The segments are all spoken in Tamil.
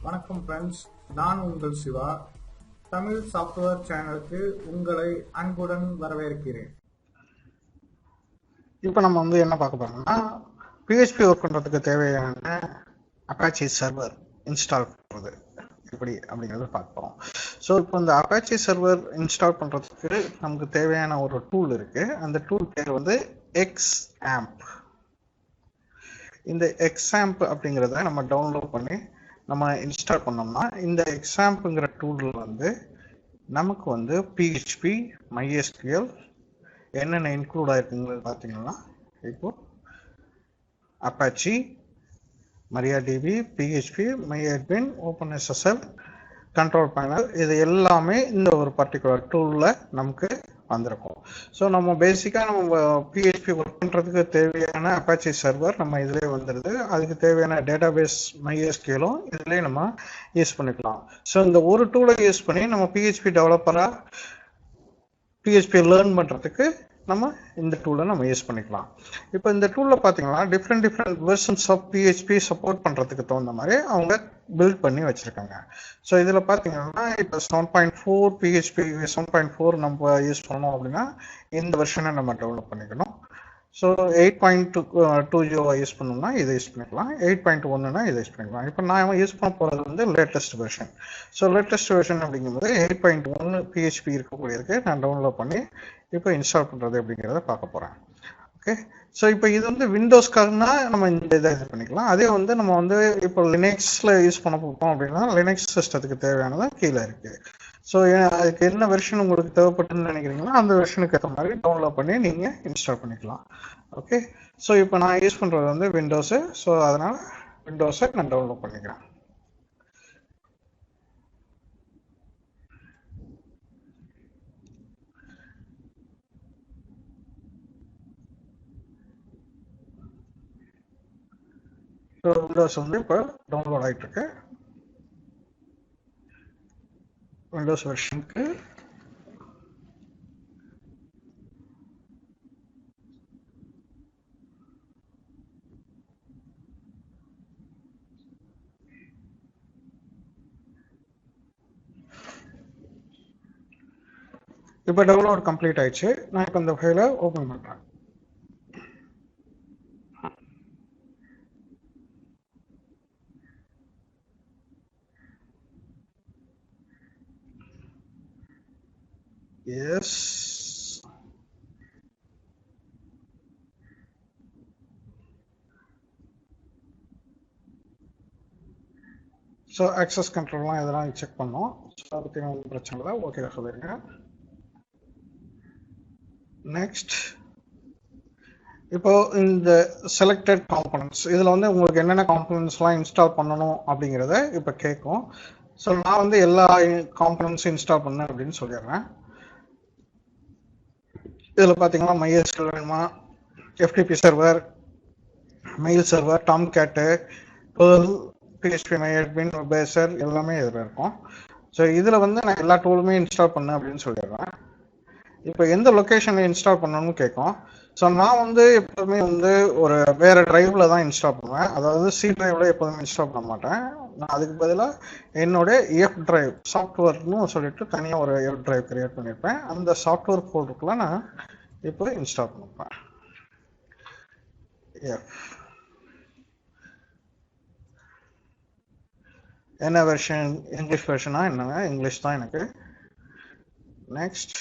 வணக்கம் ஃப்ரெண்ட்ஸ், நான் உங்கள் சிவா. தமிழ் சாஃப்ட்வேர் சேனலுக்கு உங்களை அன்புடன் வரவேற்கிறேன். இப்போ நம்ம என்ன பார்க்க போறோம்னா PHP ஒர்க் பண்ணுறதுக்கு தேவையான அப்பாச்சி சர்வர் இன்ஸ்டால் பண்ணுறது எப்படி அப்படிங்கிறத பார்ப்போம். ஸோ இப்போ இந்த அப்பாச்சி சர்வர் இன்ஸ்டால் பண்ணுறதுக்கு நமக்கு தேவையான ஒரு டூல் இருக்குது. அந்த டூல் பேர் Xampp. இந்த Xampp அப்படிங்கிறத நம்ம டவுன்லோட் பண்ணி நம்ம இன்ஸ்டால் பண்ணோம்னா இந்த Xampங்கிற டூலில் நமக்கு PHP MySQL என்னென்ன இன்க்ளூட் ஆயிருக்குங்கிறது பார்த்தீங்கன்னா இப்போ Apache, MariaDB, PHP, MyAdmin, OpenSSL, control panel, இது எல்லாமே இந்த ஒரு பர்டிகுலர் டூலில் நமக்கு வந்திருக்கும். ஸோ நம்ம பேசிக்காக நம்ம PHP ஒர்க் பண்ணுறதுக்கு தேவையான அப்பாச்சி சர்வர் நம்ம இதிலே வந்துடுது. அதுக்கு தேவையான டேட்டாபேஸ் MySQLம் இதிலே நம்ம யூஸ் பண்ணிக்கலாம். ஸோ இந்த ஒரு டூலை யூஸ் பண்ணி நம்ம PHP டெவலப்பராக PHP லேர்ன் பண்ணுறதுக்கு நம்ம இந்த டூலை நம்ம யூஸ் பண்ணிக்கலாம். இப்போ இந்த டூலில் பார்த்தீங்கன்னா different versions of PHP support பண்ணுறதுக்கு தகுந்த மாதிரி அவங்க பில்ட் பண்ணி வச்சுருக்காங்க. ஸோ இதில் பார்த்தீங்கன்னா இப்போ 7.4 PHP 7.4 நம்ம யூஸ் பண்ணோம் அப்படின்னா இந்த வெர்ஷனை நம்ம டெவலப் பண்ணிக்கணும். ஸோ 8.20 யூஸ் பண்ணோம்னா இதை யூஸ் பண்ணிக்கலாம், 8.1னா இதை யூஸ் பண்ணிக்கலாம். இப்போ நான் யூஸ் பண்ண போகிறது latest version. So latest version அப்படிங்கும்போது 8.1 PHP இருக்கக்கூடியதுக்கு நான் டவுன்லோட் பண்ணி இப்போ இன்ஸ்டால் பண்ணுறது அப்படிங்கிறத பார்க்க போகிறேன். ஓகே, ஸோ இப்போ இது விண்டோஸ்க்காகனா நம்ம இந்த இதை இது பண்ணிக்கலாம். அதே நம்ம இப்போ லினக்ஸில் யூஸ் பண்ண போகிறோம் அப்படின்னா லினக்ஸ் சிஸ்டத்துக்கு தேவையானது கீழே இருக்குது. ஸோ அதுக்கு என்ன வெர்ஷன் உங்களுக்கு தேவைப்பட்டுன்னு நினைக்கிறீங்களோ அந்த வெர்ஷனுக்கு ஏற்ற மாதிரி டவுன்லோட் பண்ணி நீங்கள் இன்ஸ்டால் பண்ணிக்கலாம். ஓகே, ஸோ இப்போ நான் யூஸ் பண்ணுறது விண்டோஸு. ஸோ அதனால் விண்டோஸை நான் டவுன்லோட் பண்ணிக்கிறேன். ஸோ விண்டோஸ் இப்போ டவுன்லோட் ஆகிட்டு இருக்கு. விண்டோஸ் வெர்ஷனுக்கு இப்போ டவுன்லோட் கம்ப்ளீட் ஆயிடுச்சு. நான் இப்போ இந்த ஃபைலை ஓப்பன் பண்ணுறேன். Yes. ஸோ ஆக்சஸ் கண்ட்ரோல்லாம் இதெல்லாம் செக் பண்ணோம். ஸோ அதை பற்றி ஒன்றும் பிரச்சனை இல்லை, ஓகே சொல்லிடுங்க. நெக்ஸ்ட் இப்போ இந்த செலக்டட் காம்பனன்ட்ஸ் இதில் உங்களுக்கு என்னென்ன காம்பனன்ட்ஸ்லாம் இன்ஸ்டால் பண்ணணும் அப்படிங்கிறத இப்போ கேட்கும். ஸோ நான் எல்லா காம்பனன்ட்ஸும் இன்ஸ்டால் பண்ணேன் அப்படின்னு சொல்லிடுறேன். இதில் பார்த்தீங்கன்னா MySQL வேணுமா, FTP server, mail server, Tomcat, PHP MyAdmin, பேசர் எல்லாமே இதில் இருக்கும். ஸோ இதில் நான் எல்லா டூலுமே இன்ஸ்டால் பண்ணேன் அப்படின்னு சொல்லிடுறேன். இப்போ எந்த லொக்கேஷனில் இன்ஸ்டால் பண்ணணும்னு கேட்கும். ஸோ நான் எப்போதுமே ஒரு வேறு ட்ரைவில் தான் இன்ஸ்டால் பண்ணுவேன். அதாவது C ட்ரைவில் எப்போதுமே இன்ஸ்டால் பண்ண மாட்டேன். நான் அதுக்கு பதிலாக என்னுடைய F ட்ரைவ் சாஃப்ட்வேர்னு சொல்லிட்டு தனியாக ஒரு F ட்ரைவ் கிரியேட் பண்ணியிருப்பேன். அந்த சாஃப்ட்வேர் ஃபோல்டருக்குள்ள நான் இப்போ இன்ஸ்டால் பண்ணிப்பேன். என்ன வெர்ஷன்? இங்கிலீஷ் வெர்ஷனா? என்னங்க இங்கிலீஷ் தான் எனக்கு. நெக்ஸ்ட்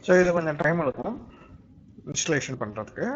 ஸோ இது கொஞ்சம் டைம் எடுக்கும் இன்ஸ்டலேஷன் பண்ணுறதுக்கு.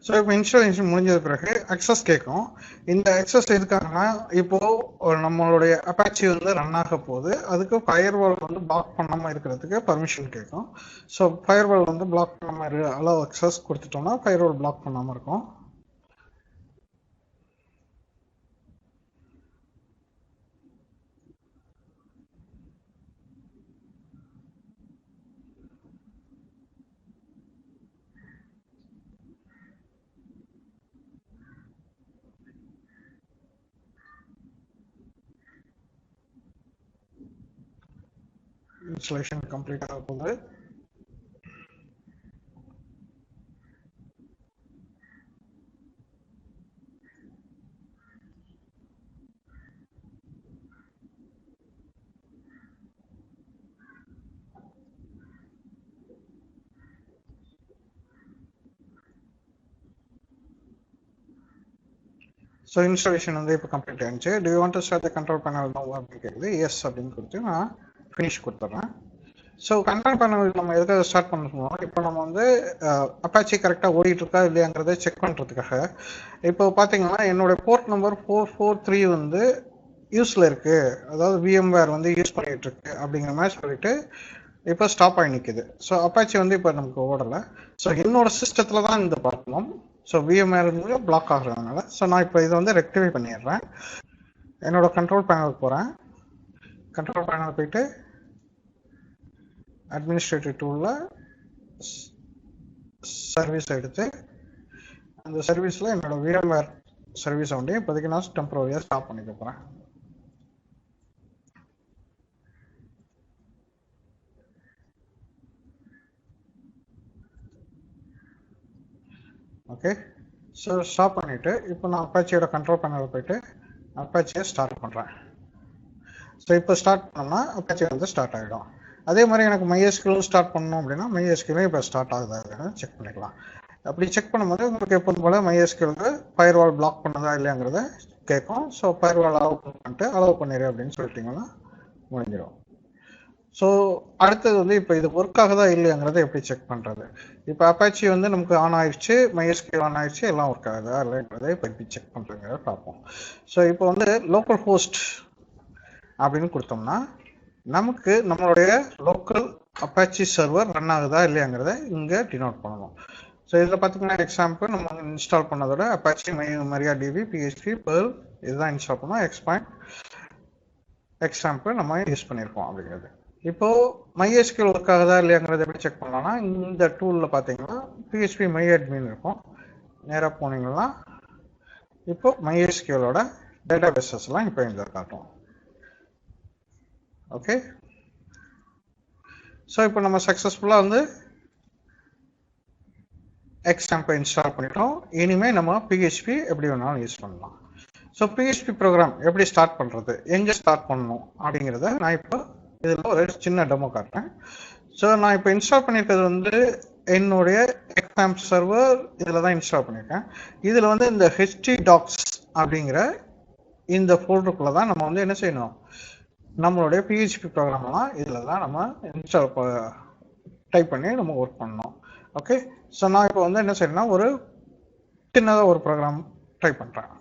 ஸோ இப்போ இன்ஸ்டாலேஷன் முடிஞ்சது பிறகு அக்சஸ் கேட்கும். இந்த அக்சஸ் எதுக்காகனா இப்போ நம்மளுடைய அப்பாச்சி வந்து ரன் ஆக போகுது, அதுக்கு ஃபயர்வால் வந்து பிளாக் பண்ணாமல் இருக்கிறதுக்கு பர்மிஷன் கேட்கும். ஸோ ஃபயர்வால் வந்து பிளாக் பண்ணாமல் அலோவ் அக்சஸ் கொடுத்துட்டோம்னா ஃபயர்வால் பிளாக் பண்ணாமல் இருக்கும். இன்ஸ்டாலேஷன் கம்ப்ளீட் ஆக போகுது. ஸோ இன்ஸ்டாலேஷன் வந்து இப்போ கம்ப்ளீட் ஆகிடுச்சு. Do you want to start the control panel no அப்படின்னு கேட்குது. எஸ் அப்படின்னு கொடுத்து நான் ஃபினிஷ் கொடுத்துட்றேன். ஸோ கண்ட்ரோல் பேனல் நம்ம எதுக்காக ஸ்டார்ட் பண்ணணும், இப்போ நம்ம வந்து அப்பாச்சி கரெக்டாக ஓடிட்டு இருக்கா இல்லையாங்கிறத செக் பண்ணுறதுக்காக. இப்போ பார்த்தீங்கன்னா என்னோட போர்ட் நம்பர் 443 வந்து யூஸில் இருக்குது, அதாவது VMware வந்து யூஸ் பண்ணிகிட்டு இருக்கு அப்படிங்கிற மாதிரி சொல்லிட்டு இப்போ ஸ்டாப் ஆகி நிற்குது. ஸோ அப்பாச்சி வந்து இப்போ நமக்கு ஓடலை. ஸோ என்னோட சிஸ்டத்தில் தான் இந்த ப்ராப்ளம். ஸோ VMware பிளாக் ஆகுறதுனால. ஸோ நான் இப்போ இதை வந்து ரெக்டிஃபை பண்ணிடுறேன். என்னோட கண்ட்ரோல் பேனலுக்கு போகிறேன். கண்ட்ரோல் பேனல் போயிட்டு அட்மினிஸ்ட்ரேட்டிவ் டூலில் சர்வீஸ் எடுத்து அந்த சர்வீஸில் என்னோட VMware சர்வீஸை வந்து இப்போதைக்கு நான் டெம்பரரியாக ஸ்டாப் பண்ணிக்க போகிறேன். ஓகே, ஸோ ஸ்டாப் பண்ணிவிட்டு இப்போ நான் அப்பாச்சியோட கண்ட்ரோல் பேனலில் போயிட்டு அப்பாச்சியை ஸ்டார்ட் பண்ணுறேன். ஸோ இப்போ ஸ்டார்ட் பண்ணால் அப்பாச்சி வந்து ஸ்டார்ட் ஆகிடும். அதே மாதிரி எனக்கு MySQL ஸ்டார்ட் பண்ணணும் அப்படின்னா MySQL இப்போ ஸ்டார்ட் ஆகுதா செக் பண்ணிக்கலாம். அப்படி செக் பண்ணும்போது உங்களுக்கு எப்போதும் போல் MySQL ஃபயர்வால் பிளாக் பண்ணதா இல்லையாங்கிறத கேட்கும். ஸோ ஃபயர்வால் அலோவ் பண்ணிட்டு அலோவ் பண்ணிடு அப்படின்னு சொல்லிட்டிங்கன்னா முடிஞ்சிடும். ஸோ அடுத்தது வந்து இப்போ இது ஒர்க் ஆகுதா இல்லையாங்கிறத எப்படி செக் பண்ணுறது. இப்போ அப்பாச்சி வந்து நமக்கு ஆன் ஆயிடுச்சு, MySQL ஆன் ஆயிடுச்சு, எல்லாம் ஒர்க் ஆகுதா இல்லைங்கிறத இப்போ எப்படி செக் பண்ணுறதுங்கிறத பார்ப்போம். ஸோ இப்போ வந்து லோக்கல் ஹோஸ்ட் அப்படின்னு கொடுத்தோம்னா நமக்கு நம்மளுடைய லோக்கல் அப்பாச்சி சர்வர் ரன் ஆகுதா இல்லையாங்கிறத இங்கே டினோட் பண்ணணும். ஸோ இதில் பார்த்தீங்கன்னா எக்ஸாம்பிள் நம்ம இன்ஸ்டால் பண்ணதோட அப்பாச்சி MariaDB PHP Perl இதுதான் இன்ஸ்டால் பண்ணோம். எக்ஸாம்பிள் நம்ம யூஸ் பண்ணியிருக்கோம் அப்படிங்கிறது. இப்போது MySQL ஒர்க் ஆகுதா இல்லையாங்கிறத எப்படி செக் பண்ணலாம்னா இந்த டூலில் பார்த்தீங்கன்னா PHP MyAdmin இருக்கும். நேராக போனீங்கன்னா இப்போ MySQLோட டேட்டா பேசஸ்லாம் இப்போ இதில் காட்டும். ஓகே, ஸோ இப்போ நம்ம சக்ஸஸ்ஃபுல்லாக வந்து Xampp இன்ஸ்டால் பண்ணிட்டோம். இனிமேல் நம்ம PHP எப்படி வேணாலும் யூஸ் பண்ணலாம். ஸோ PHP ப்ரோக்ராம் எப்படி ஸ்டார்ட் பண்ணுறது, எங்கே ஸ்டார்ட் பண்ணணும் அப்படிங்கிறத நான் இப்போ இதில் ஒரு சின்ன டெமோ காட்டுறேன். ஸோ நான் இப்போ இன்ஸ்டால் பண்ணியிருக்கிறது வந்து என்னுடைய Xampp சர்வர் இதில் தான் இன்ஸ்டால் பண்ணியிருக்கேன். இதில் வந்து இந்த htdocs அப்படிங்கிற இந்த ஃபோல்டருக்குள்ளே தான் நம்ம வந்து என்ன செய்யணும், நம்மளுடைய PHP ப்ரோக்ராம்லாம் இதில் தான் நம்ம இன்ஸ்டால் டைப் பண்ணி நம்ம ஒர்க் பண்ணணும். ஓகே, ஸோ நான் இப்போ வந்து என்ன செய்யணும்னா ஒரு சின்னதாக ஒரு ப்ரோக்ராம் டைப் பண்ணுறேன்.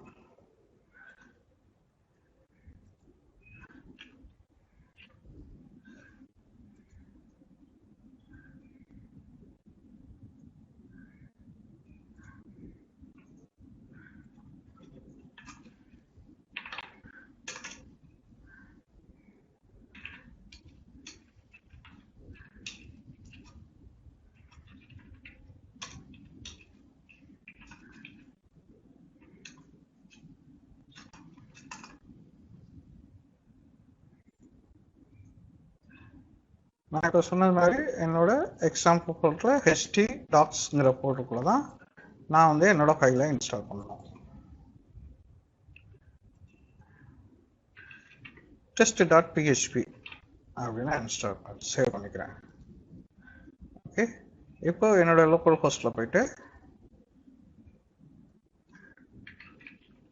நான் இப்போ சொன்னது மாதிரி என்னோட எக்ஸாம்பிள் ஃபோல்டரில் htdocsங்கிற ஃபோல்டருக்குள்ளே தான் நான் வந்து என்னோட ஃபைலை இன்ஸ்டால் பண்ணணும். test.php அப்படின்னு இன்ஸ்டால் சேவ் பண்ணிக்கிறேன். ஓகே, இப்போ என்னோட லோக்கல் ஹோஸ்டில் போயிட்டு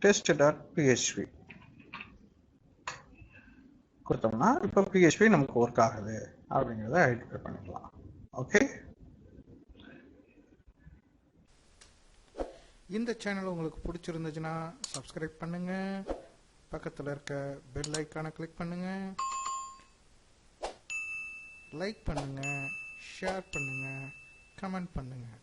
test.php கொடுத்தோம்னா இப்போ PHP நமக்கு ஒர்க் ஆகுது அப்படிங்கிறத ஐடென்டிஃபை பண்ணிக்கலாம். ஓகே, இந்த சேனல் உங்களுக்கு பிடிச்சிருந்துச்சுன்னா சப்ஸ்கிரைப் பண்ணுங்கள், பக்கத்தில் இருக்க பெல் ஐக்கானை கிளிக் பண்ணுங்கள், லைக் பண்ணுங்கள், ஷேர் பண்ணுங்கள், கமெண்ட் பண்ணுங்கள்.